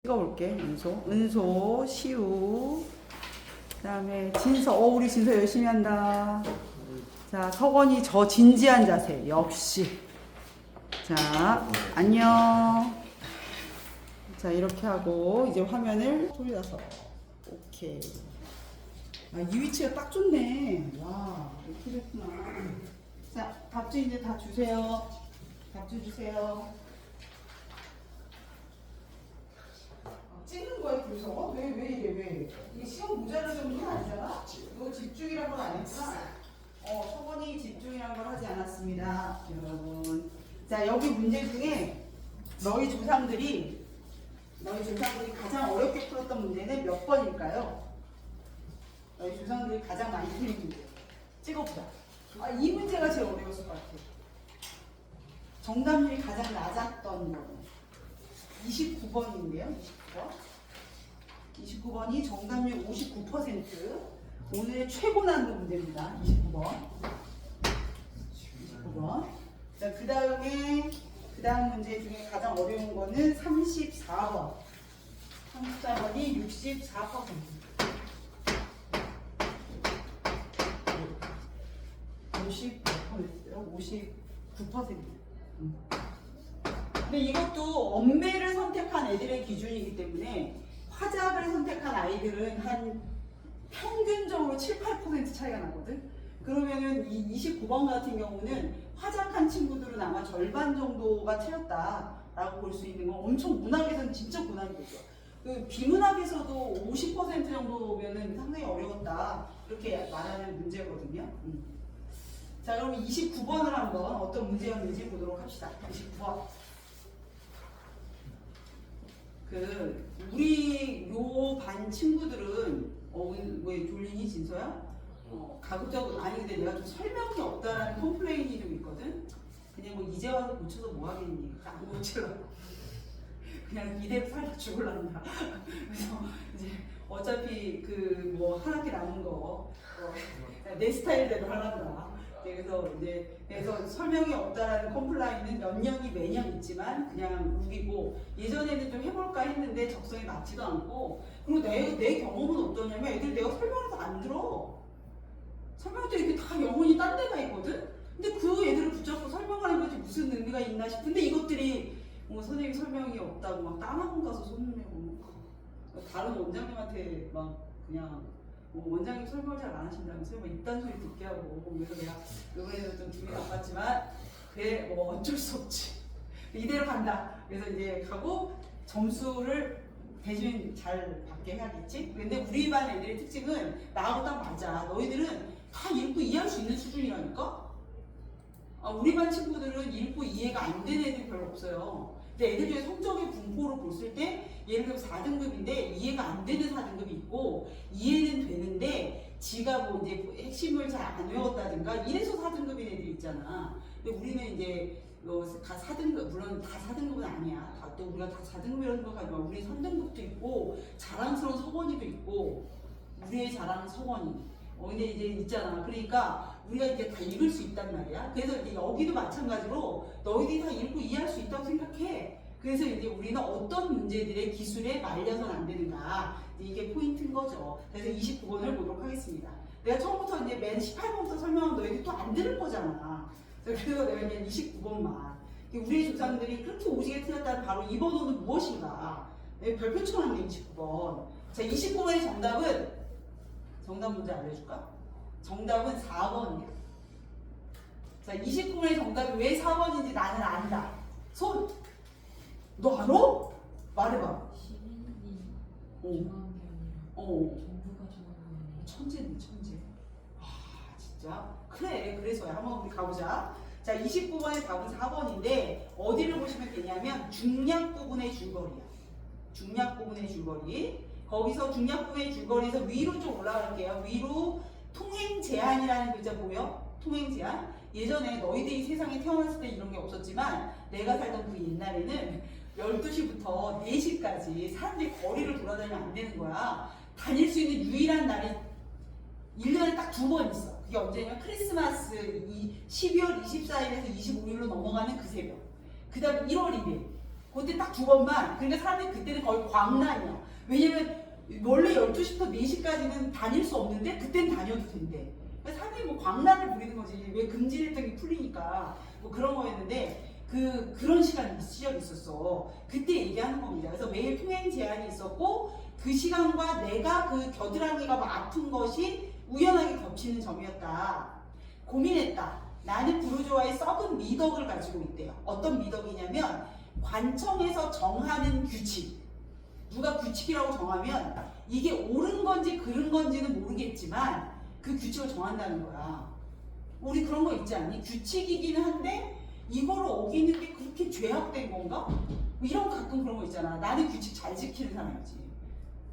찍어볼게. 은소, 시우, 그 다음에 진서. 우리 진서 열심히 한다. 자, 석원이 저 진지한 자세. 역시. 자, 안녕. 자, 이렇게 하고 이제 화면을 돌려서. 오케이. 아, 이 위치가 딱 좋네. 와, 이렇게 됐구나. 자, 밥주 이제 다 주세요. 밥주 주세요. 찍는 거야, 그래서? 왜 이래, 왜? 이게 시험 모자를 적는 게 아니잖아? 너 집중이란 건 안 했구나? 석원이 집중이란 걸 하지 않았습니다, 여러분. 자, 여기 문제 중에 너희 조상들이 가장 어렵게 풀었던 문제는 몇 번일까요? 너희 조상들이 가장 많이 풀린 문제. 찍어보자. 아, 이 문제가 제일 어려웠을 것 같아. 정답률이 가장 낮았던 거. 29번인데요, 29번이 정답률 59%. 오늘의 최고 난도 문제입니다. 29번. 자, 그 다음 문제 중에 가장 어려운 거는 34번. 34번이 64%. 59%. 근데 이것도 엄매를 선택한 애들의 기준이기 때문에 화작을 선택한 아이들은 한 평균적으로 7, 8% 차이가 나거든. 그러면은 이 29번 같은 경우는 화작한 친구들은 아마 절반 정도가 채웠다라고 볼 수 있는 건 엄청 문학에서는 진짜 문학이죠. 그 비문학에서도 50% 정도면은 상당히 어려웠다 이렇게 말하는 문제거든요. 자, 그럼 29번을 한번 어떤 문제였는지 보도록 합시다. 29번. 우리 요 반 친구들은 왜 졸리니 진서야? 가급적 아니 근데 내가 좀 설명이 없다라는 컴플레인이 좀 있거든. 그냥 뭐 이제 와서 고쳐서 뭐 하겠니? 안 고쳐. 그냥 이대로 살다 죽을란다. 그래서 이제 어차피 그 뭐 한 학기 남은 거 내 스타일대로 하란다. 그래서 설명이 없다라는 컴플라인은 몇 년이 매년 있지만 그냥 우기고, 예전에는 좀 해볼까 했는데 적성에 맞지도 않고, 그리고 내 경험은 어떠냐면 애들 내가 설명해서 안 들어. 설명할 때 이렇게 다 영혼이 딴 데가 있거든. 근데 그 애들을 붙잡고 설명하는 것이 무슨 의미가 있나 싶은데 이것들이 뭐 선생님 설명이 없다고 막 딴 학원 가서 손내고 다른 원장님한테 막 그냥 원장님 설명 잘 안 하신다면서요? 뭐 이딴 소리 듣게 하고. 그래서 내가 이번에도 좀 기분이 나빴지만 그래 뭐 어쩔 수 없지. 이대로 간다. 그래서 이제 가고 점수를 대신 잘 받게 해야겠지. 근데 우리 반 애들의 특징은 나하고 딱 맞아. 너희들은 다 읽고 이해할 수 있는 수준이라니까? 우리 반 친구들은 읽고 이해가 안 되는 애들이 별로 없어요. 근데 애들 중에 성적의 분포를 봤을 때 예를 들어 4등급인데 이해가 안 되는 4등급이 있고, 이해는 되는데 지가 뭐 이제 핵심을 잘 안 외웠다든가 이래서 4등급인 애들이 있잖아. 근데 우리는 이제 다 4등급, 물론 다 4등급은 아니야. 또 우리가 다 4등급이라는 생각하지 마. 우리 3등급도 있고 자랑스러운 석원이도 있고, 우리의 자랑은 석원이. 근데 이제 있잖아. 그러니까 우리가 이제 다 읽을 수 있단 말이야. 그래서 이제 여기도 마찬가지로 너희들이 다 읽고 이해할 수 있다고 생각해. 그래서 이제 우리는 어떤 문제들의 기술에 말려서는 안 되는가. 이게 포인트인 거죠. 그래서 29번을 보도록 하겠습니다. 내가 처음부터 이제 맨 18번부터 설명하면 너희들이 또 안 들을 거잖아. 그래서 내가 이제 29번만. 우리의 조상들이 그렇게 오지게 틀렸다는 바로 이 번호는 무엇인가. 별표 쳐놨네, 29번. 자, 29번의 정답 문제 알려줄까? 정답은 4번이야. 자, 29번의 정답이 왜 4번인지 나는 안다. 손! 너 알아? 말해봐. 시민이 좋아하는 게 아니라 정부가 좋아하는 게 천재네, 천재. 진짜? 그래, 그래서야. 한번 우리 가보자. 자, 29번의 답은 4번인데 어디를 보시면 되냐면 중략 부분의 줄거리야. 중략 부분의 줄거리. 거기서 중략 부분의 줄거리에서 위로 좀 올라갈게요. 위로 통행 제한이라는 글자 보여? 통행 제한? 예전에 너희들이 세상에 태어났을 때 이런 게 없었지만 내가 살던 그 옛날에는 12시부터 4시까지 사람들이 거리를 돌아다니면 안 되는 거야. 다닐 수 있는 유일한 날이 1년에 딱 2번 있어. 그게 언제냐면 크리스마스 12월 24일에서 25일로 넘어가는 그 새벽. 그 다음에 1월 1일. 그때 딱 2번만. 그러니까 사람들이 그때는 거의 광란이야. 왜냐면 원래 12시부터 4시까지는 다닐 수 없는데 그때는 다녀도 된대. 그러니까 사람들이 뭐 광란을 부리는 거지. 왜 금지일정이 풀리니까 뭐 그런 거였는데 그런 시간이 있었어. 그때 얘기하는 겁니다. 그래서 매일 통행 제한이 있었고 그 시간과 내가 그 겨드랑이가 막 아픈 것이 우연하게 겹치는 점이었다. 고민했다. 나는 부르주아의 썩은 미덕을 가지고 있대요. 어떤 미덕이냐면 관청에서 정하는 규칙. 누가 규칙이라고 정하면 이게 옳은 건지 그른 건지는 모르겠지만 그 규칙을 정한다는 거야. 우리 그런 거 있지 않니? 규칙이기는 한데 이거를 어기는 게 그렇게 죄악된 건가? 뭐 이런 가끔 그런 거 있잖아. 나는 규칙 잘 지키는 사람이지.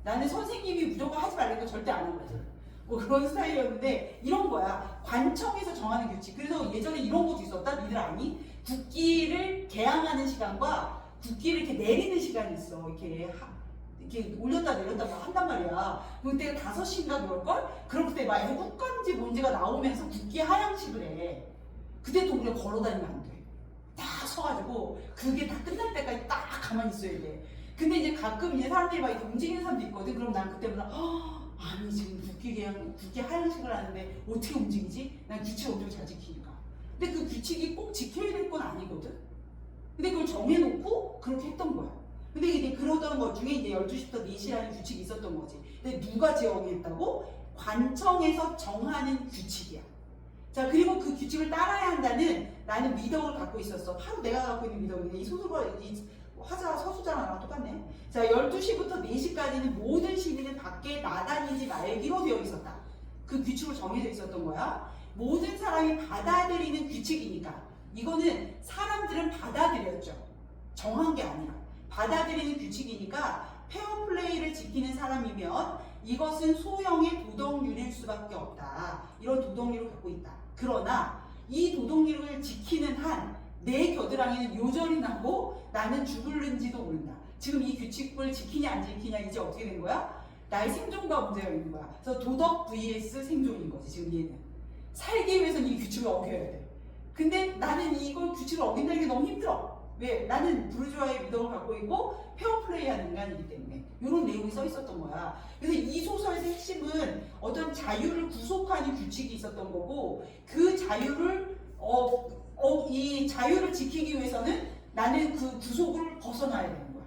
나는 선생님이 무조건 하지 말라는 거 절대 안 하거든. 뭐 그런 스타일이었는데 이런 거야. 관청에서 정하는 규칙. 그래서 예전에 이런 것도 있었다. 니들 아니? 국기를 개항하는 시간과 국기를 이렇게 내리는 시간이 있어. 이렇게 올렸다 내렸다 막 한단 말이야. 그때가 5시인가 그럴걸? 그럼 그때 막 애국간지 문제가 나오면서 국기 하향식을 해. 그때도 우리가 걸어다니면 안 돼. 딱 서가지고 그게 다 끝날 때까지 딱 가만히 있어야 돼. 근데 이제 가끔 이제 사람들이 막 이렇게 움직이는 사람도 있거든. 그럼 난 그때마다 아니 지금 국기 하향식을 하는데 어떻게 움직이지? 난 규칙을 엄청 잘 지키니까. 근데 그 규칙이 꼭 지켜야 될 건 아니거든. 근데 그걸 정해놓고 그렇게 했던 거야. 근데 이제 그러던 것 중에 이제 12시부터 4시라는 규칙이 있었던 거지. 근데 누가 정했다고? 관청에서 정하는 규칙이야. 자, 그리고 그 규칙을 따라야 한다는 나는 미덕을 갖고 있었어. 바로 내가 갖고 있는 미덕이네. 이 소설과 이 화자 서수자랑 똑같네. 자, 12시부터 4시까지는 모든 시민은 밖에 나다니지 말기로 되어 있었다. 그 규칙으로 정해져 있었던 거야. 모든 사람이 받아들이는 규칙이니까. 이거는 사람들은 받아들였죠. 정한 게 아니라. 받아들이는 규칙이니까 페어플레이를 지키는 사람이면 이것은 소형의 도덕률일 수밖에 없다. 이런 도덕률을 갖고 있다. 그러나 이 도덕률을 지키는 한 내 겨드랑이는 요절이 나고 나는 죽을는지도 모른다. 지금 이 규칙을 지키냐 안 지키냐 이제 어떻게 된 거야? 나의 생존과 문제가 있는 거야. 그래서 도덕 vs 생존인 거지. 지금 얘는 살기 위해서는 이 규칙을 어겨야 돼. 근데 나는 이걸 규칙을 어긴다는 게 너무 힘들어. 왜? 나는 부르주아의 미덕을 갖고 있고 페어플레이하는 인간이기 때문에 이런 내용이 써 있었던 거야. 그래서 이 소설의 핵심은 어떤 자유를 구속하는 규칙이 있었던 거고 그 자유를 이 자유를 지키기 위해서는 나는 그 구속을 벗어나야 되는 거야.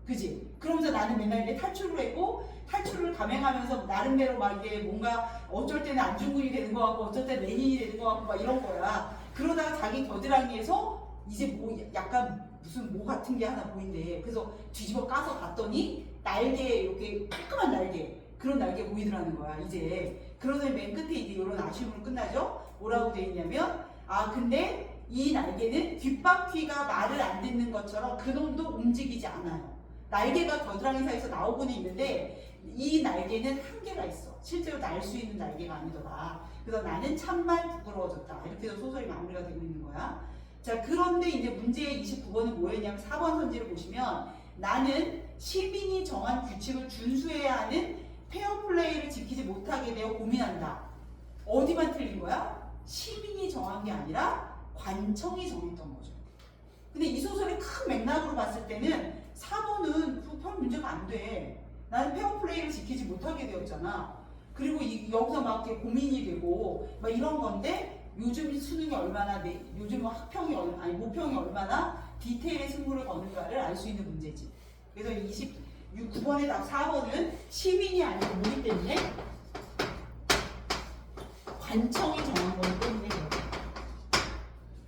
그지? 그러면서 나는 맨날 이제 탈출을 했고 탈출을 감행하면서 나름대로 막 이게 뭔가 어쩔 때는 안중근이 되는 거 같고 어쩔 때는 레닌이 되는 거 같고 막 이런 거야. 그러다가 자기 겨드랑이에서 이제 뭐 약간 무슨 뭐 같은 게 하나 보인대. 그래서 뒤집어 까서 봤더니 날개 이렇게 깔끔한 날개 그런 날개 보이더라는 거야. 이제 그러더니 맨 끝에 이제 이런 아쉬움으로 끝나죠. 뭐라고 돼 있냐면 근데 이 날개는 뒷바퀴가 말을 안 듣는 것처럼 그놈도 움직이지 않아요. 날개가 겨드랑이 사이에서 나오고는 있는데 이 날개는 한계가 있어. 실제로 날 수 있는 날개가 아니더라. 그래서 나는 참말 부끄러워졌다. 이렇게 해서 소설이 마무리가 되고 있는 거야. 자, 그런데 이제 문제 29번은 뭐였냐면 4번 선지를 보시면 나는 시민이 정한 규칙을 준수해야 하는 페어플레이를 지키지 못하게 되어 고민한다. 어디만 틀린 거야? 시민이 정한 게 아니라 관청이 정했던 거죠. 근데 이 소설의 큰 맥락으로 봤을 때는 4번은 별 문제가 안 돼. 나는 페어플레이를 지키지 못하게 되었잖아. 그리고 여기서 막 이렇게 고민이 되고 막 이런 건데 요즘 수능이 얼마나 요즘 모평이 얼마나 디테일의 승부를 거는가를 알 수 있는 문제지. 그래서 29번의 답 4번은 시민이 아니고 뭐기 때문에 관청이 정한 거기 때문에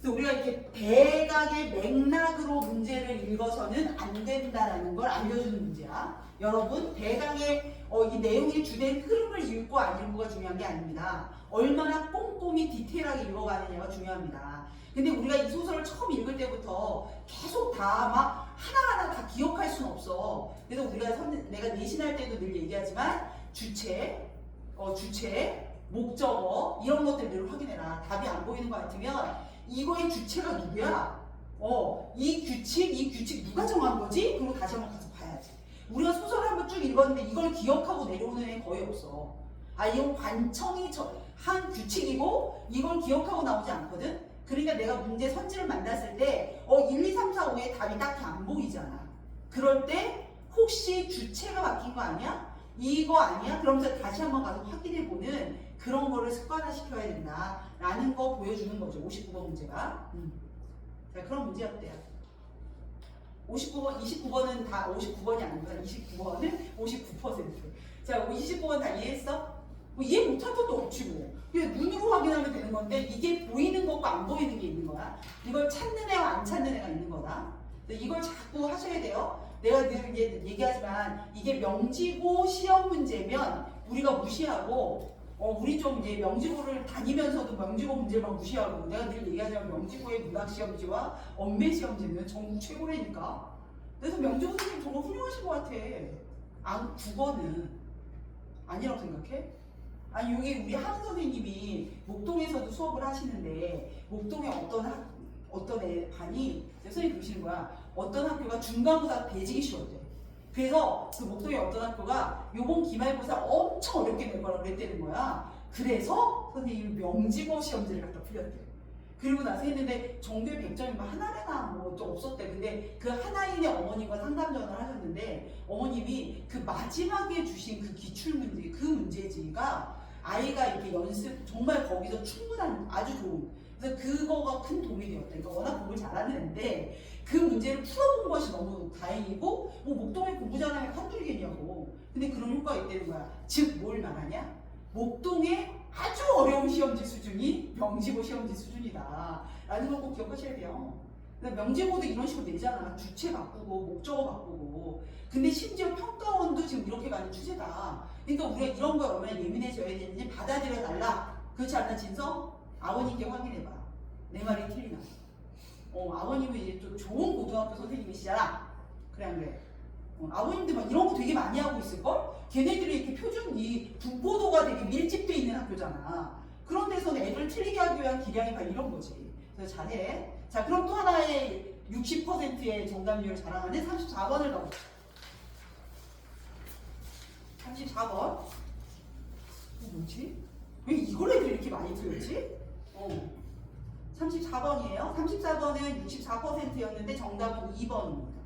그래서 우리가 이렇게 대각의 맥락으로 문제를 읽어서는 안 된다라는 걸 알려주는 문제야. 여러분 대강의 이 내용의 주된 흐름을 읽고 안 읽고가 중요한 게 아닙니다. 얼마나 꼼꼼히 디테일하게 읽어가느냐가 중요합니다. 근데 우리가 이 소설을 처음 읽을 때부터 계속 다 막 하나하나 다 기억할 수는 없어. 그래서 우리가 내가 내신할 때도 늘 얘기하지만 주체, 목적어 이런 것들 늘 확인해라. 답이 안 보이는 것 같으면 이거의 주체가 누구야? 이 규칙 누가 정한 거지? 그리고 다시 한번 가서 봐야지. 우리가 소설을 한번 쭉 읽었는데 이걸 기억하고 내려오는 애 거의 없어. 이건 관청이 한 규칙이고 이걸 기억하고 나오지 않거든? 그러니까 내가 문제 선지를 만났을 때 1, 2, 3, 4, 5에 답이 딱히 안 보이잖아. 그럴 때 혹시 주체가 바뀐 거 아니야? 이거 아니야? 그러면서 다시 한번 가서 확인해보는 그런 거를 습관화시켜야 된다라는 거 보여주는 거죠. 59번 문제가. 자, 그런 문제였대요. 59번, 29번은 다 59번이 아니구나. 29번은 59%. 자, 29번 다 이해했어? 뭐 이해 못할 것도 없지 뭐. 그냥 눈으로 확인하면 되는 건데 이게 보이는 것과 안 보이는 게 있는 거야. 이걸 찾는 애와 안 찾는 애가 있는 거다. 이걸 자꾸 하셔야 돼요. 내가 늘 얘기하지만 이게 명지고 시험 문제면 우리가 무시하고 우리 좀 이제 명지고를 다니면서도 명지고 문제만 무시하고 내가 늘 얘기하지만 명지고의 문학 시험지와 언매 시험지는 전국 최고라니까. 그래서 명지고 선생님 정말 훌륭하신 것 같아. 국어는 아니라고 생각해? 아니 여기 우리 하은 선생님이 목동에서도 수업을 하시는데 목동에 어떤 반이 선생님이 그러시는 거야. 어떤 학교가 중간고사 배지기 쉬웠대. 그래서 그 목동의 어떤 학교가 요번 기말고사 엄청 어렵게 낼 거라고 그랬다는 거야. 그래서 선생님이 명지고 시험지를 갖다 풀렸대. 그리고 나서 했는데 정규 100점이 뭐 하나래나 뭐 또 없었대. 근데 그 하나인의 어머님과 상담 전화를 하셨는데 어머님이 그 마지막에 주신 그 기출문제 그 문제지가 아이가 이렇게 연습 정말 거기서 충분한 아주 좋은 그래서 그거가 큰 도움이 되었다. 그러니까 워낙 공부를 잘하는 애인데 그 문제를 풀어본 것이 너무 다행이고 뭐 목동에 공부 잘하면 한둘이겠냐고. 근데 그런 효과가 있다는 거야. 즉 뭘 말하냐? 목동에 아주 어려운 시험지 수준이 명지고 시험지 수준이다 라는 걸 꼭 기억하셔야 돼요. 명지고도 이런 식으로 내잖아. 주체 바꾸고 목적어 바꾸고. 근데 심지어 평가원도 지금 이렇게 가는 추세다. 그러니까 우리가 이런 거 얼마나 예민해져야 되는지 받아들여 달라. 그렇지 않나 진성? 아버님께 확인해봐. 내 말이 틀리나. 아버님은 이제 좀 좋은 고등학교 선생님이시잖아. 그래 안 그래? 아버님들 막 이런 거 되게 많이 하고 있을걸? 걔네들이 이렇게 표준 이 분포도가 되게 밀집돼 있는 학교잖아. 그런 데서는 애들 틀리게 하기 위한 기량이 바로 이런 거지. 그래서 잘해. 자, 그럼 또 하나의 60%의 정답률을 자랑하는 34번을 가보자. 34번. 뭐지? 왜 이걸 애들이 이렇게 많이 틀렸지? 34번이에요. 34번은 64%였는데 정답은 2번입니다.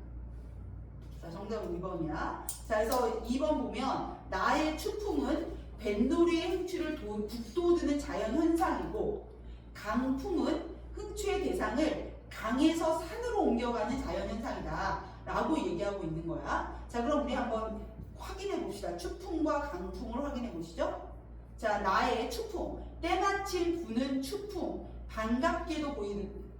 자, 정답은 2번이야. 자, 그래서 2번 보면 나의 추풍은 뱃놀이의 흥취를 북돋우는 자연 현상이고 강풍은 흥취의 대상을 강에서 산으로 옮겨가는 자연 현상이다 라고 얘기하고 있는 거야. 자, 그럼 우리 한번 확인해 봅시다. 추풍과 강풍을 확인해 보시죠. 자, 나의 추풍, 때마침 부는 추풍, 반갑게도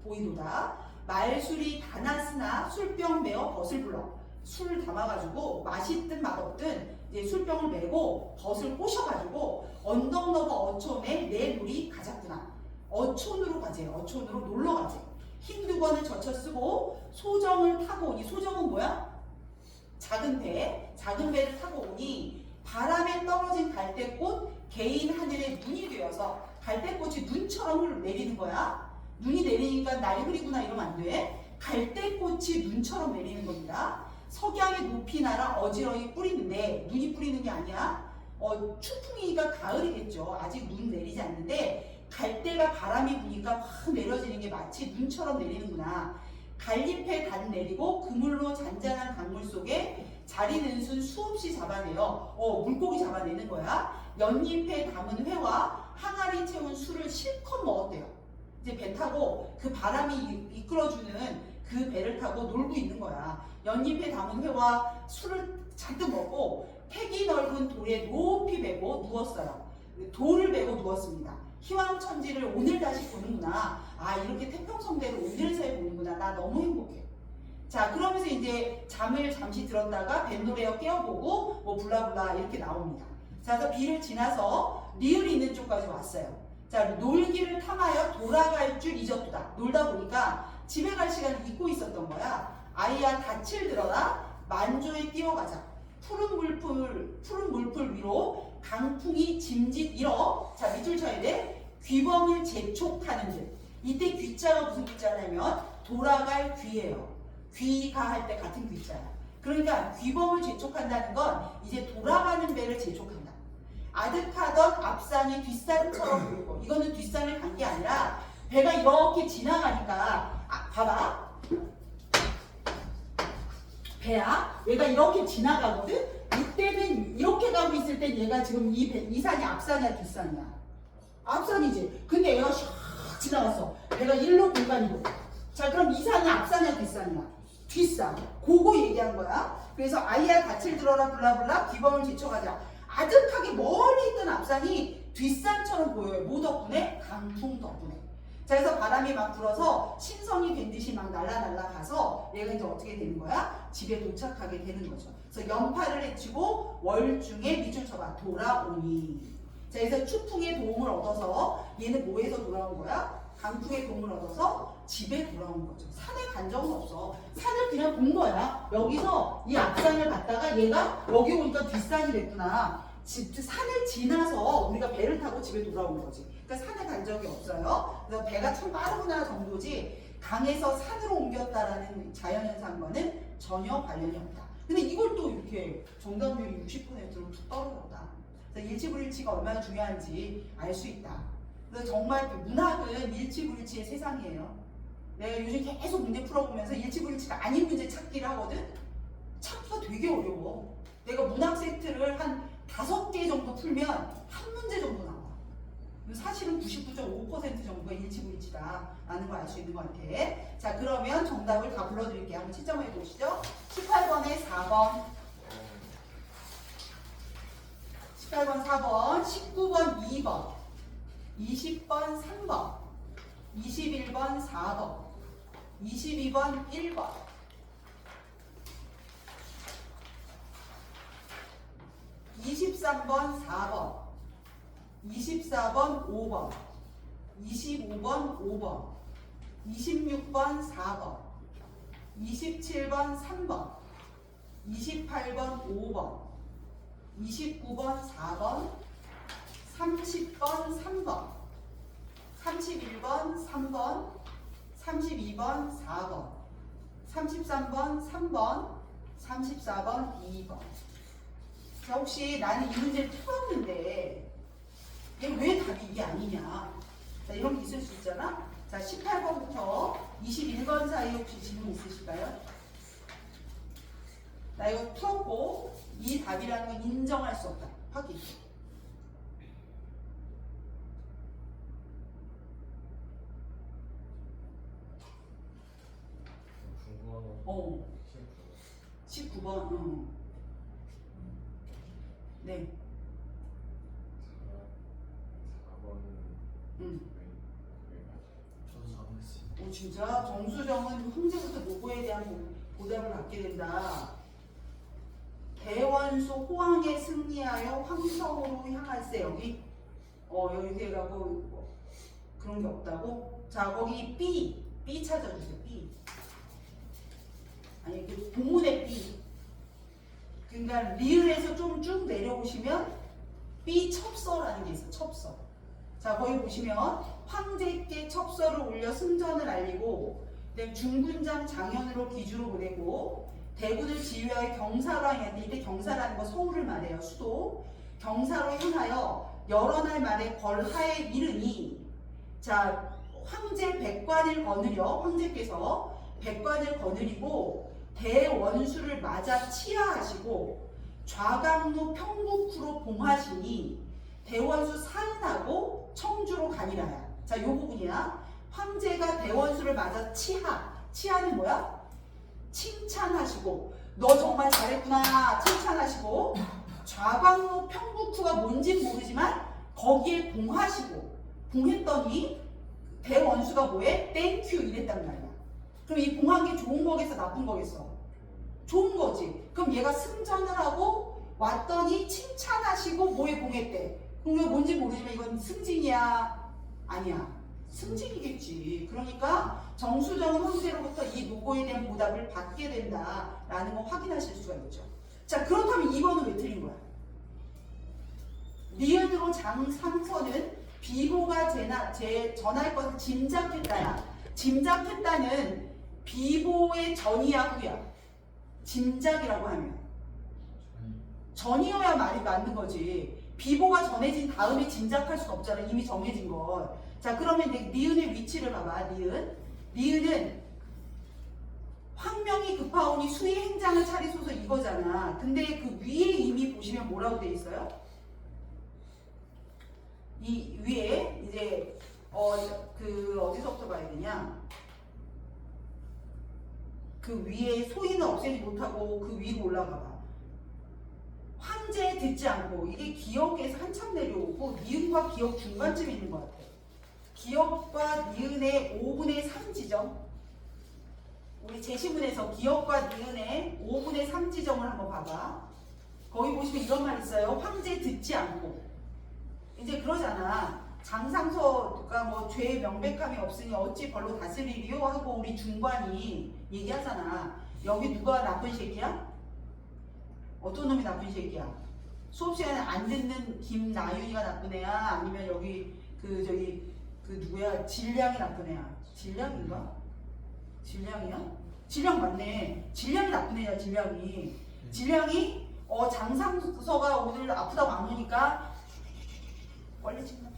보이도다. 말술이 다 났으나 술병 메어 벗을 불러. 술 담아가지고 맛있든 맛없든 이제 술병을 메고 벗을 꼬셔가지고 언덕 넘어 어촌에 내 놀이 가자꾸나. 어촌으로 가재. 어촌으로 놀러 가재. 흰두건을 젖혀 쓰고 소정을 타고 오니. 소정은 뭐야? 작은 배. 작은 배를 타고 오니 바람에 떨어진 갈대꽃 개인 하늘에 눈이 되어서 갈대꽃이 눈처럼 내리는 거야. 눈이 내리니까 날이 흐리구나 이러면 안 돼. 갈대꽃이 눈처럼 내리는 겁니다. 석양의 높이 날아 어지러이 뿌리는데 눈이 뿌리는 게 아니야. 추풍이가 가을이겠죠. 아직 눈 내리지 않는데 갈대가 바람이 부니까 확 내려지는 게 마치 눈처럼 내리는구나. 갈잎에 단 내리고 그물로 잔잔한 강물 속에 자리는 순 수없이 잡아내요. 물고기 잡아내는 거야. 연잎에 담은 회와 항아리 채운 술을 실컷 먹었대요. 이제 배 타고 그 바람이 이끌어주는 그 배를 타고 놀고 있는 거야. 연잎에 담은 회와 술을 잔뜩 먹고 패기 넓은 돌에 높이 메고 누웠어요. 돌을 메고 누웠습니다. 희왕천지를 오늘 다시 보는구나. 아, 이렇게 태평성대를 오늘새 보는구나. 나 너무 행복해. 자, 그러면서 이제 잠을 잠시 들었다가 뱃노래어 깨어보고 뭐 블라블라 이렇게 나옵니다. 자, 그래서 비를 지나서 리을이 있는 쪽까지 왔어요. 자, 놀기를 탐하여 돌아갈 줄 잊었도다. 놀다 보니까 집에 갈 시간을 잊고 있었던 거야. 아이야 닻을 들어라. 만조에 뛰어가자. 푸른 물풀 위로 강풍이 짐짓 일어. 자, 밑줄 쳐야 돼. 귀범을 재촉하는 듯. 이때 귀자가 무슨 귀자냐면 돌아갈 귀예요. 귀가 할 때 같은 귀자야. 그러니까 귀범을 재촉한다는 건 이제 돌아가는 배를 재촉한다. 아득하던 앞산이 뒷산처럼 보이고, 이거는 뒷산을 간 게 아니라 배가 이렇게 지나가니까 봐봐. 배야 얘가 이렇게 지나가거든. 이때는 이렇게 가고 있을 땐 얘가 지금 이 산이 앞산이야 뒷산이야? 앞산이지. 근데 얘가 샥 지나갔어. 배가 일로 공간이고. 자 그럼 이 산이 앞산이야 뒷산이야? 뒷산. 그거 얘기한 거야. 그래서 아이야 닻을 들어라 블라블라 기범을 제쳐가자. 아득하게 멀리 있던 앞산이 뒷산처럼 보여요. 뭐 덕분에? 강풍 덕분에. 자 그래서 바람이 막 불어서 신성이 된 듯이 막 날아날아 가서 얘가 이제 어떻게 되는 거야? 집에 도착하게 되는 거죠. 그래서 연파를 해치고 월중에 밑줄 쳐봐. 돌아오니. 자 그래서 추풍의 도움을 얻어서 얘는 뭐해서 돌아온 거야? 강풍의 도움을 얻어서 집에 돌아온 거죠. 산에 간 적은 없어. 산을 그냥 본 거야. 여기서 이 앞산을 갔다가 얘가 여기 오니까 뒷산이 됐구나. 산을 지나서 우리가 배를 타고 집에 돌아온 거지. 그러니까 산에 간 적이 없어요. 그래서 배가 참 빠르구나 정도지 강에서 산으로 옮겼다라는 자연현상과는 전혀 관련이 없다. 근데 이걸 또 이렇게 정답률이 60%로 툭 떨어졌다. 그래서 일치불일치가 얼마나 중요한지 알 수 있다. 그래서 정말 문학은 일치불일치의 세상이에요. 내가 요즘 계속 문제 풀어보면서 일치불일치가 아닌 문제 찾기를 하거든. 찾기가 되게 어려워. 내가 문학 세트를 한 5개 정도 풀면 한 문제 정도 나와. 사실은 99.5% 정도가 일치불일치다라는 걸 알 수 있는 것 같아. 자 그러면 정답을 다 불러드릴게요. 한번 채점해 보시죠. 18번에 4번, 18번 4번, 19번 2번, 20번 3번, 21번 4번, 22번 1번, 23번 4번, 24번 5번, 25번 5번, 26번 4번, 27번 3번, 28번 5번, 29번 4번, 30번 3번, 31번 3번, 32번 4번, 33번 3번, 34번 2번. 자 혹시 나는 이 문제를 풀었는데 왜 답이 이게 아니냐. 자 이런 게 있을 수 있잖아. 자 18번부터 21번 사이에 혹시 질문 있으실까요? 나 이거 풀었고 이 답이라는 건 인정할 수 없다. 확인. 궁금한 거 19번. 네. 4번은 저도 4번 했어요. 오 진짜 정수정은 황제부터 노고에 대한 보답을 받게 된다. 대원수 호황에 승리하여 황성으로 향할세. 여기 여기 해가고 그런 게 없다고. 자 거기 B 찾아주세요. B 아니 그 본문의 B. 그러니까 리을에서 좀 쭉 내려오시면 B 첩서라는 게 있어. 첩서. 자 거기 보시면 황제께 첩서를 올려 승전을 알리고 중군장 장현으로 기주로 보내고 대군을 지휘하여 경사로 향했는데 이때 경사라는 거 서울을 말해요. 수도. 경사로 향하여 여러 날 만에 벌하에 이르니 자 황제 백관을 거느려 황제께서 백관을 거느리고 대원수를 맞아 치하하시고 좌강루 평국후로 봉하시니 대원수 사은하고 청주로 가니라야. 자, 요 부분이야. 황제가 대원수를 맞아 치하는 뭐야? 칭찬하시고 너 정말 잘했구나 칭찬하시고 좌강루 평국후가 뭔진 모르지만 거기에 봉하시고 봉했더니 대원수가 뭐해? 땡큐 이랬단 말이야. 그럼 이 봉한 게 좋은 거겠어 나쁜 거겠어? 좋은 거지. 그럼 얘가 승전을 하고 왔더니 칭찬하시고 뭐에 봉했대? 그럼 이게 뭔지 모르지만 이건 승진이야? 아니야. 승진이겠지. 그러니까 정수정은 황제로부터 이 노고에 대한 보답을 받게 된다라는 거 확인하실 수가 있죠. 자 그렇다면 2번은 왜 틀린 거야? 니은으로 장상서는 비보가 전할 것을 짐작했다야. 짐작했다는 비보의 전이야 후야? 짐작이라고 하면 전이어야 말이 맞는 거지. 비보가 전해진 다음에 짐작할 수는 없잖아. 이미 정해진 걸. 자, 그러면 이제 니은의 위치를 봐봐. 니은은 황명이 급하오니 수의 행장을 차리소서 이거잖아. 근데 그 위에 이미 보시면 뭐라고 돼 있어요? 이 위에 이제 그 어디서부터 봐야 되냐? 그 위에 소위는 없애지 못하고 그 위로 올라가 봐. 황제 듣지 않고 이게 기역에서 한참 내려오고 니은과 기역 중간쯤에 있는 것 같아. 기역과 니은의 5분의 3 지점. 우리 제시문에서 기역과 니은의 5분의 3 지점을 한번 봐봐. 거기 보시면 이런 말 있어요. 황제 듣지 않고. 이제 그러잖아. 장상서가 뭐 죄의 명백함이 없으니 어찌 벌로 다스리리요 하고 우리 중관이 얘기하잖아. 여기 누가 나쁜 새끼야? 어떤 놈이 나쁜 새끼야? 수업 시간에 안 듣는 김나윤이가 나쁜 애야? 아니면 여기 그 누구야? 질량이 나쁜 애야? 질량인가? 질량이야? 질량 맞네. 질량이 나쁜 애야. 질량이 장상서가 오늘 아프다고 안 오니까 원래 지금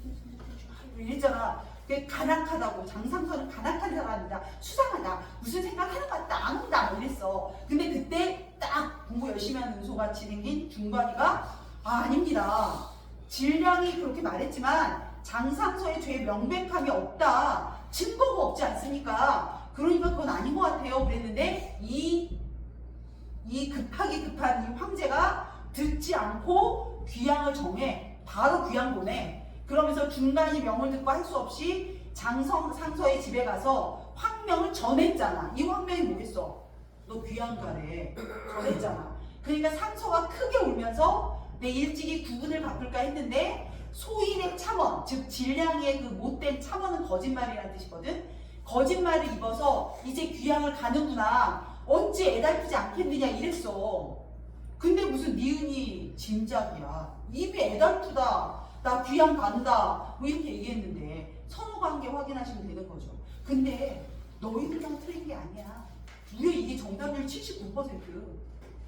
이랬잖아. 그게 간악하다고. 장상서는 간악한 사람이다. 수상하다. 무슨 생각하는 것 같다. 안 온다. 이랬어. 근데 그때 딱 공부 열심히 하는 은소같이 생긴 중관이가 아닙니다. 질량이 그렇게 말했지만 장상서의 죄 명백함이 없다. 증거가 없지 않습니까? 그러니까 그건 아닌 것 같아요. 그랬는데 이 급한 이 황제가 듣지 않고 귀양을 정해. 바로 귀양 보내. 그러면서 중간이 명을 듣고 할 수 없이 장상서의 집에 가서 황명을 전했잖아. 이 황명이 뭐겠어? 너 귀양 가래. 전했잖아. 그러니까 상서가 크게 울면서 내 일찍이 구분을 바꿀까 했는데 소인의 참언, 즉 질량의 그 못된 참언은 거짓말이라는 뜻이거든. 거짓말을 입어서 이제 귀양을 가는구나. 어찌 애달프지 않겠느냐 이랬어. 근데 무슨 니은이 진작이야. 입이 애달프다. 나 귀양 간다. 뭐 이렇게 얘기했는데 선후관계 확인하시면 되는 거죠. 근데 너희들만 틀린 게 아니야. 무려 이게 정답률 79%.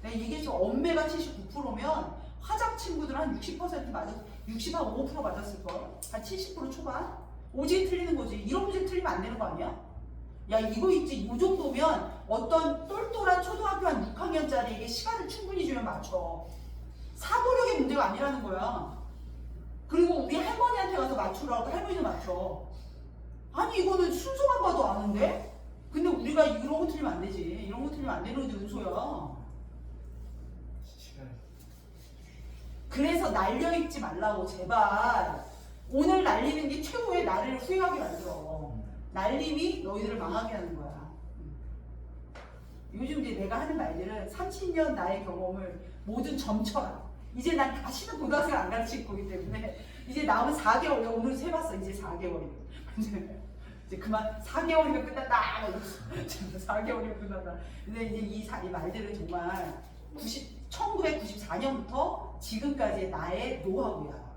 내가 얘기했죠. 엄매가 79%면 화작 친구들 한 60% 맞았, 65% 맞았을걸? 한 70% 초반? 오지게 틀리는 거지. 이런 문제 틀리면 안 되는 거 아니야? 야, 이거 있지. 이 정도면 어떤 똘똘한 초등학교 한 6학년짜리에게 시간을 충분히 주면 맞춰. 사고력의 문제가 아니라는 거야. 그리고 우리 할머니한테 가서 맞추라고 할머니도 맞춰. 아니, 이거는 순서만 봐도 아는데? 근데 우리가 이런 거 틀리면 안 되지. 이런 거 틀리면 안 되는 게 은소야. 그래서 날려있지 말라고, 제발. 오늘 날리는 게 최후의 나를 후회하게 만들어. 날림이 너희들을 망하게 하는 거야. 요즘 이제 내가 하는 말들은 30년 나의 경험을 모두 점쳐라. 이제 난 다시는 고등학생 안 가르칠 거기 때문에 이제 남은 4개월, 오늘 세봤어. 이제 4개월이고. 이제 그만 4개월이면 끝났다. 4개월이면 끝났다. 근데 이제 이 말들은 정말 1994년부터 지금까지의 나의 노하우야.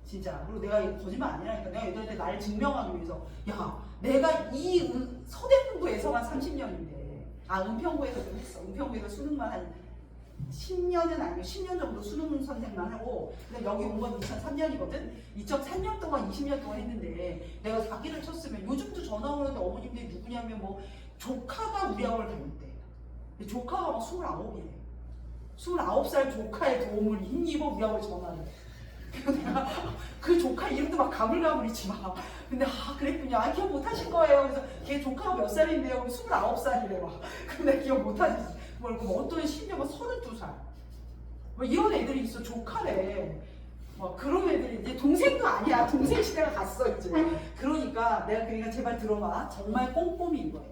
진짜. 그리고 내가 이거 거짓말 아니라니까. 내가 얘들한테 나를 증명하기 위해서 야, 내가 이 서대문구에서만 30년인데 은평구에서도 했어. 은평구에서 수능만 한 10년은 아니고 10년 정도 수능 선생만 하고 근데 여기 온 건 2003년이거든. 2003년 동안 20년 동안 했는데 내가 사기를 쳤으면 요즘도 전화 오는데 어머님들이 누구냐면 뭐 조카가 우리 학원을 다녔대. 근데 조카가 막 29이래. 29살 조카의 도움을 힘입어 우리 학원에 전화를 해. 내가 그 조카 이름도 막 가물가물이지 마. 근데 그랬군요. 기억 못하실 거예요. 그래서 걔 조카가 몇 살인데요? 29살이래 막. 근데 기억 못하지. 뭐 어떤 심지어 32살. 뭐 이런 애들이 있어. 조카래. 뭐 그런 애들이 이제 동생도 아니야. 동생 시대가 갔어 이제. 그러니까 제발 들어봐. 정말 꼼꼼히인 거예요.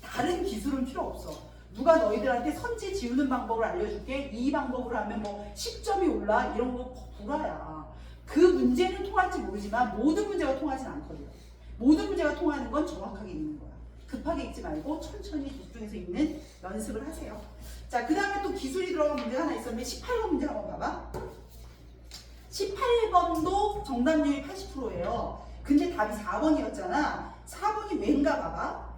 다른 기술은 필요 없어. 누가 너희들한테 선지 지우는 방법을 알려줄게. 이 방법으로 하면 뭐 10점이 올라. 이런 거 구라야. 그 문제는 통할지 모르지만 모든 문제가 통하진 않거든. 모든 문제가 통하는 건 정확하게 읽는 거야. 급하게 읽지 말고 천천히 집중해서 읽는 연습을 하세요. 자, 그 다음에 또 기술이 들어간 문제가 하나 있었는데 18번 문제 한번 봐봐. 18번도 정답률이 80%예요. 근데 답이 4번이었잖아. 4번이 왠가 봐봐.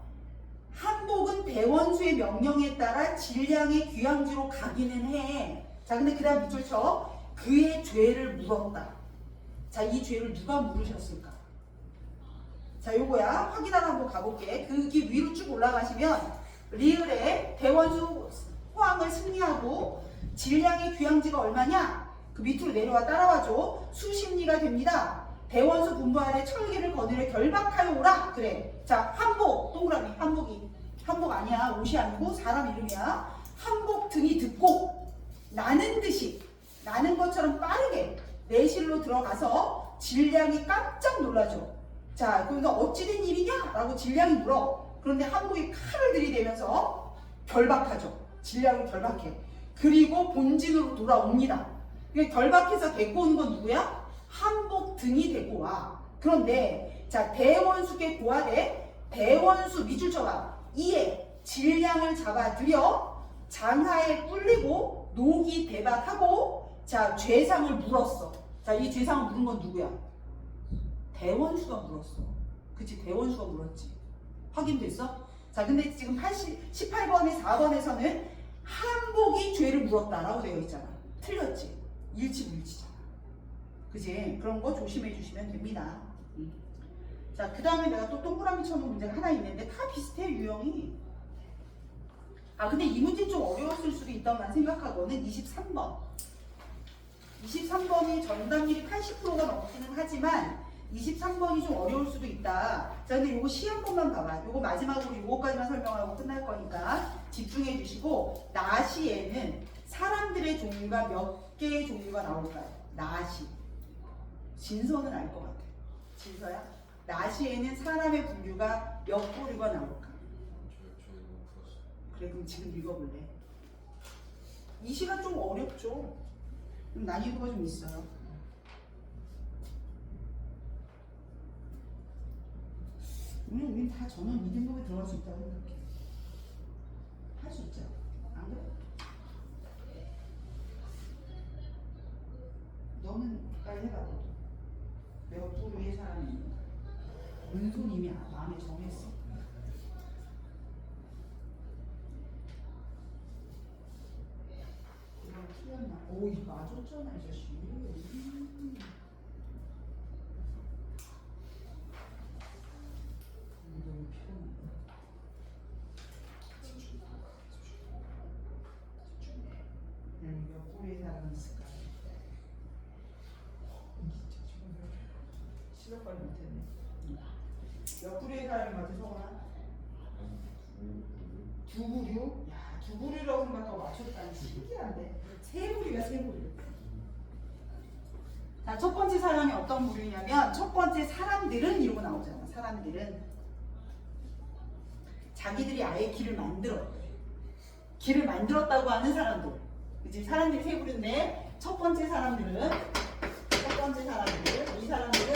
한복은 대원수의 명령에 따라 질량의 귀양지로 가기는 해. 자, 근데 그 다음 밑줄 쳐. 그의 죄를 물었다. 자, 이 죄를 누가 물으셨을까? 자, 요거야. 확인하러 한번 가볼게. 그기 위로 쭉 올라가시면 리을의 대원수 호황을 승리하고 질량의 귀양지가 얼마냐? 그 밑으로 내려와 따라와줘. 수십리가 됩니다. 대원수 분부 아래 철기를 거느려 결박하여 오라. 그래. 자, 한복. 동그라미. 한복이. 한복 아니야. 옷이 아니고 사람 이름이야. 한복 등이 듣고 나는 듯이 나는 것처럼 빠르게 내실로 들어가서 질량이 깜짝 놀라죠. 자, 그러니까 어찌된 일이냐? 라고 질량이 물어. 그런데 한복이 칼을 들이대면서 결박하죠. 질량을 결박해. 그리고 본진으로 돌아옵니다. 그러니까 결박해서 데리고 오는 건 누구야? 한복 등이 데리고 와. 그런데 자, 대원수께 고하되 대원수 밑줄 쳐봐. 이에 질량을 잡아들여 장하에 뿔리고 녹이 대박하고 자, 죄상을 물었어. 자, 이 죄상을 물은 건 누구야? 대원수가 물었어. 그치? 대원수가 물었지. 확인됐어? 자, 근데 지금 18번에 4번에서는 한복이 죄를 물었다라고 되어 있잖아. 틀렸지? 일치불일치잖아. 그지? 그런 거 조심해 주시면 됩니다. 자, 그 다음에 내가 또 동그라미 쳐놓은 문제가 하나 있는데 다 비슷해, 유형이. 아, 근데 이 문제 좀 어려웠을 수도 있다고 난 생각하고는 23번. 23번이 정답률이 80%가 넘기는 하지만 23번이 좀 어려울 수도 있다. 자, 근데 요거 시 한 번만 봐봐. 요거 마지막으로 요거까지만 설명하고 끝날 거니까 집중해 주시고, 나시에는 사람들의 종류가 몇 개의 종류가 나올까요? 나시. 진서는 알 것 같아. 진서야? 나시에는 사람의 분류가 몇 부류가 나올까? 저 이거 풀었어요. 그래, 그럼 지금 읽어볼래? 이 시간 좀 어렵죠? 난이도가 좀 있어요. 우린 다 전원 2등급에 들어갈 수 있다고 생각해. 할 수 있죠? 안 그래? 너는 빨리 해봐. 몇 부류의 사람이 있는가? 은손 이미 마음에 정했어. 이건 틀렸나? 오, 이거 맞았잖아, 이 자식. 너무 피곤해. 몇 부류의 사람이 있을까? 시작까지 못했네. 몇 부류의 사람인 것 같아, 성원아? 두 부류? 야, 두 부류라고 생각하고 맞췄다니 신기한데. 세 부류야, 세 부류. 자, 첫 번째 사람이 어떤 부류냐면, 첫 번째 사람들은 이러고 나오잖아. 사람들은 자기들이 아예 길을 만들었대. 길을 만들었다고 하는 사람들. 그치? 사람들이 세 부류인데, 첫 번째 사람들은, 이 사람들은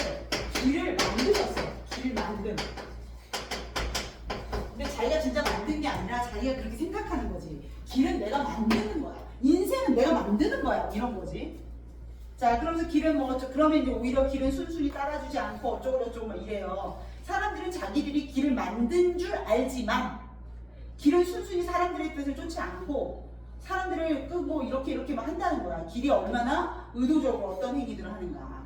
길을 만드셨어. 길을 만든. 근데 자기가 진짜 만든 게 아니라 자기가 그렇게 생각하는 거지. 길은 내가 만드는 거야. 인생은 내가 만드는 거야. 이런 거지. 자, 그러면서 길은 뭐 그러면 이제 오히려 길은 순순히 따라주지 않고 어쩌고저쩌고 막 이래요. 사람들은 자기들이 길을 만든 줄 알지만 길은 순순히 사람들의 뜻을 쫓지 않고 사람들을 끄고 이렇게 막 한다는 거야. 길이 얼마나 의도적으로 어떤 행위들을 하는가.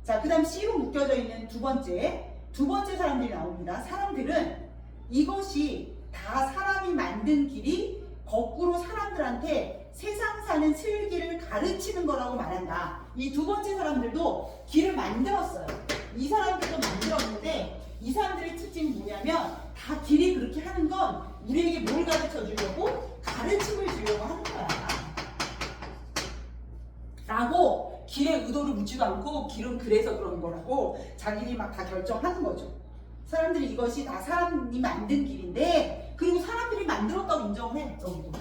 자, 그 다음 C로 묶여져 있는 두 번째 사람들이 나옵니다. 사람들은 이것이 다 사람이 만든 길이 거꾸로 사람들한테 세상 사는 슬기를 가르치는 거라고 말한다. 이 두 번째 사람들도 길을 만들었어요. 이 사람들도 만들었는데 이 사람들의 특징이 뭐냐면 다 길이 그렇게 하는 건 우리에게 뭘 가르쳐 주려고? 가르침을 주려고 하는 거야. 라고 길의 의도를 묻지도 않고 길은 그래서 그런 거라고 자기들이 막 다 결정하는 거죠. 사람들이 이것이 다 사람이 만든 길인데 그리고 사람들이 만들었다고 인정을 해. 여기도.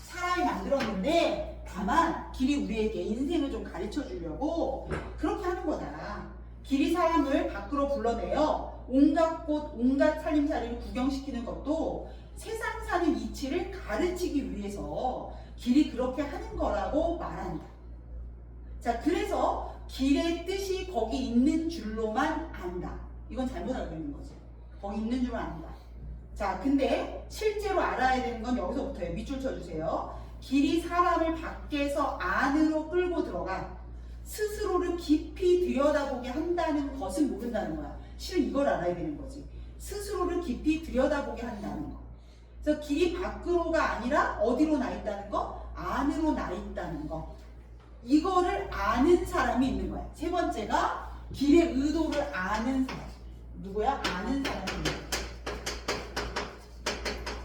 사람이 만들었는데 다만 길이 우리에게 인생을 좀 가르쳐 주려고 그렇게 하는 거다. 길이 사람을 밖으로 불러내어 온갖 곳, 온갖 살림살이를 구경시키는 것도 세상 사는 이치를 가르치기 위해서 길이 그렇게 하는 거라고 말한다. 자, 그래서 길의 뜻이 거기 있는 줄로만 안다. 이건 잘못 알고 있는 거지. 거기 있는 줄만 안다. 자, 근데 실제로 알아야 되는 건 여기서부터예요. 밑줄 쳐주세요. 길이 사람을 밖에서 안으로 끌고 들어가 스스로를 깊이 들여다보게 한다는 것은 모른다는 거야. 실은 이걸 알아야 되는 거지. 스스로를 깊이 들여다보게 한다는 거. 그래서 길이 밖으로가 아니라 어디로 나 있다는 거? 안으로 나 있다는 거. 이거를 아는 사람이 있는 거야. 세 번째가 길의 의도를 아는 사람. 누구야? 아는 사람이 있는 거야.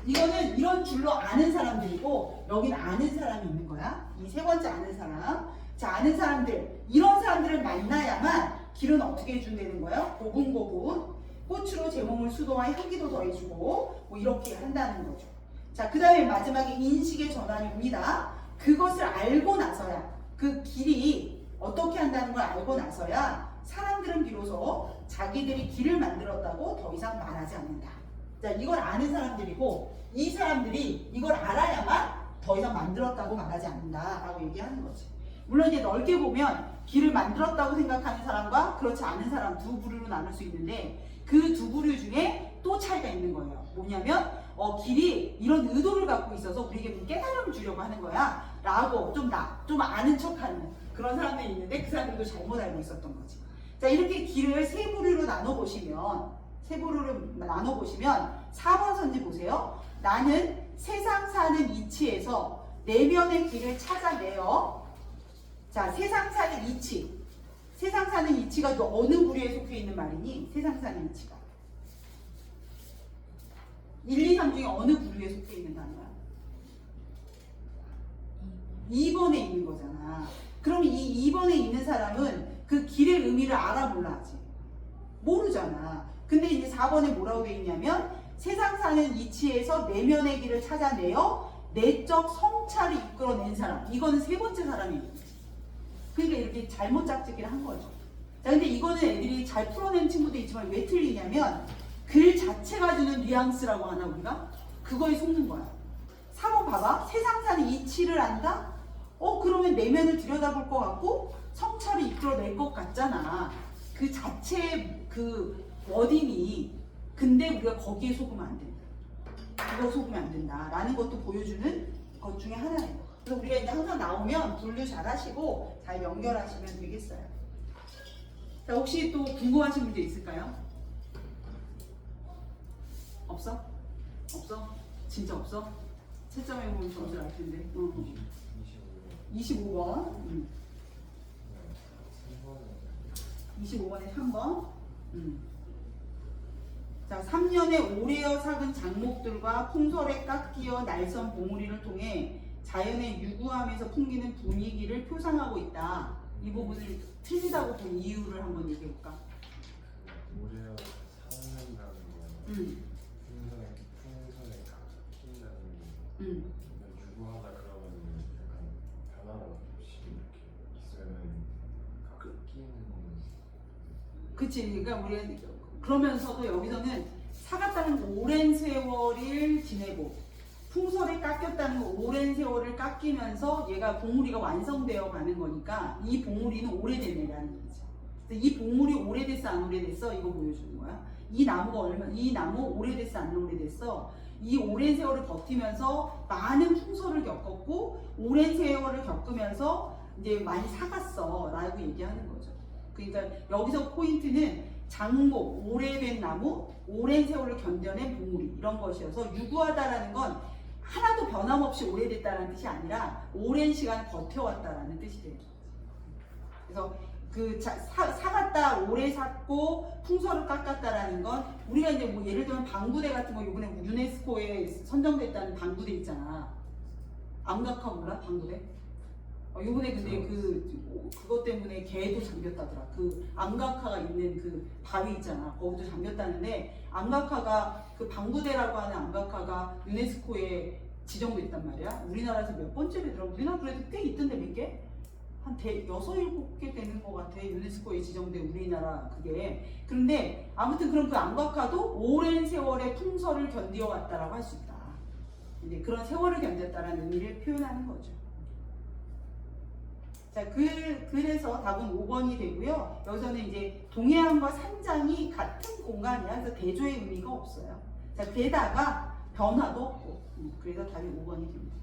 이거는 이런 줄로 아는 사람들이고 여기는 아는 사람이 있는 거야. 이 세 번째 아는 사람. 자, 아는 사람들. 이런 사람들을 만나야만 길은 어떻게 해준다는 거예요? 고분고분. 꽃으로 제 몸을 수동화 향기도 더해주고 뭐 이렇게 한다는 거죠. 자, 그 다음에 마지막에 인식의 전환이 옵니다. 그것을 알고 나서야 그 길이 어떻게 한다는 걸 알고 나서야 사람들은 비로소 자기들이 길을 만들었다고 더 이상 말하지 않는다. 자, 이걸 아는 사람들이고 이 사람들이 이걸 알아야만 더 이상 만들었다고 말하지 않는다라고 얘기하는 거지. 물론 이제 넓게 보면 길을 만들었다고 생각하는 사람과 그렇지 않은 사람 두 부류로 나눌 수 있는데 그 두 부류 중에 또 차이가 있는 거예요. 뭐냐면 길이 이런 의도를 갖고 있어서 우리에게 깨달음을 주려고 하는 거야 라고 좀 아는 척하는 그런 사람들이 있는데 그 사람들도 잘못 알고 있었던 거지. 자, 이렇게 길을 세 부류로 나눠보시면 4번 선지 보세요. 나는 세상 사는 이치에서 내면의 길을 찾아내어. 자, 세상 사는 이치. 세상 사는 이치가 또 어느 부류에 속해 있는 말이니? 세상 사는 이치가 1, 2, 3 중에 어느 부류에 속해 있는 단어야? 2번에 있는 거잖아. 그럼 이 2번에 있는 사람은 그 길의 의미를 알아 몰라 하지? 모르잖아. 근데 이제 4번에 뭐라고 돼 있냐면 세상 사는 이치에서 내면의 길을 찾아내어 내적 성찰을 이끌어낸 사람. 이거는 세 번째 사람이에요. 그러니까 이렇게 잘못 짝짓기를 한 거죠. 자, 근데 이거는 애들이 잘 풀어낸 친구도 있지만 왜 틀리냐면 글 자체가 주는 뉘앙스라고 하나 우리가? 그거에 속는 거야. 4번 봐봐. 세상 사는 이치를 안다? 그러면 내면을 들여다볼 것 같고 성찰을 이끌어낼 것 같잖아. 그 자체의 그 워딩이. 근데 우리가 거기에 속으면 안 된다. 그거 속으면 안 된다. 라는 것도 보여주는 것 중에 하나예요. 그래서 우리가 이제 항상 나오면 분류 잘 하시고 잘 연결하시면 되겠어요. 자, 혹시 또 궁금하신 문제 있을까요? 없어? 없어? 진짜 없어? 채점해보면 점수를 알 텐데. 25번. 25번에 3번. 자, 3년에 오래여 삭은 장목들과 풍설에 깎이어 날선 봉우리를 통해 자연의 유구함에서 풍기는 분위기를 표상하고 있다. 이 부분을 틀리다고 본 이유를 한번 얘기해 볼까? 오래요 사는다는 거. 풍선에 깎인다는 거. 유구하다 그러면 약간 변화가 없이 이렇게 있으면 깎이는. 그치. 그러니까 우리가 그러면서도 여기서는 사갔다는 건 오랜 세월을 지내고 풍설에 깎였다는 건 오랜 세월을 깎이면서 얘가 봉우리가 완성되어 가는 거니까 이 봉우리는 오래된 애라는 얘기죠. 이 봉우리 오래됐어 안 오래됐어? 이거 보여주는 거야. 이 나무 오래됐어 안 오래됐어? 이 오랜 세월을 버티면서 많은 풍설을 겪었고 오랜 세월을 겪으면서 이제 많이 사갔어 라고 얘기하는 거죠. 그러니까 여기서 포인트는 장목, 오래된 나무, 오랜 세월을 견뎌낸 봉우리 이런 것이어서 유구하다라는 건 하나도 변함없이 오래됐다는 뜻이 아니라 오랜 시간 버텨왔다라는 뜻이 돼요. 그래서 그 사갔다, 오래 샀고 풍설을 깎았다라는 건 우리가 이제 뭐 예를 들면 방구대 같은 거 이번에 유네스코에 선정됐다는 방구대 있잖아. 암각화 몰라? 방구대? 요번에 근데 그것 때문에 개도 잠겼다더라. 그 암각화가 있는 그 바위 있잖아. 거기도 잠겼다는데 암각화가 그 방구대라고 하는 암각화가 유네스코에 지정됐단 말이야. 우리나라에서 몇 번째래더라. 우리나라 그래도 꽤 있던데 몇 개? 한 6, 7개 되는 것 같아. 유네스코에 지정된 우리나라 그게. 그런데 아무튼 그런 그 암각화도 오랜 세월의 풍설을 견디어왔다라고 할 수 있다. 이제 그런 세월을 견뎠다라는 의미를 표현하는 거죠. 자, 그래서 답은 5번이 되고요. 여기서는 이제 동해안과 산장이 같은 공간이야. 그래서 대조의 의미가 없어요. 자, 게다가 변화도 없고. 그래서 답이 5번이 됩니다.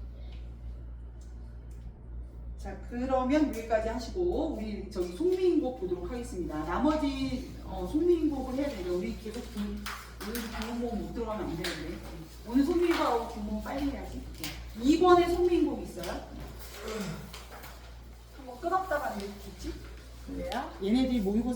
자, 그러면 여기까지 하시고 우리 저기 송민곡 보도록 하겠습니다. 나머지 송민복을 해야 되는데 우리 계속 오늘 부모모 못 들어가면 안 되는데 오늘 송민복하고 부모 빨리 해야지. 2번에 송민복 있어요? 한번 끊었다가 이렇게 있지? 그래요? 얘네들이 모의고사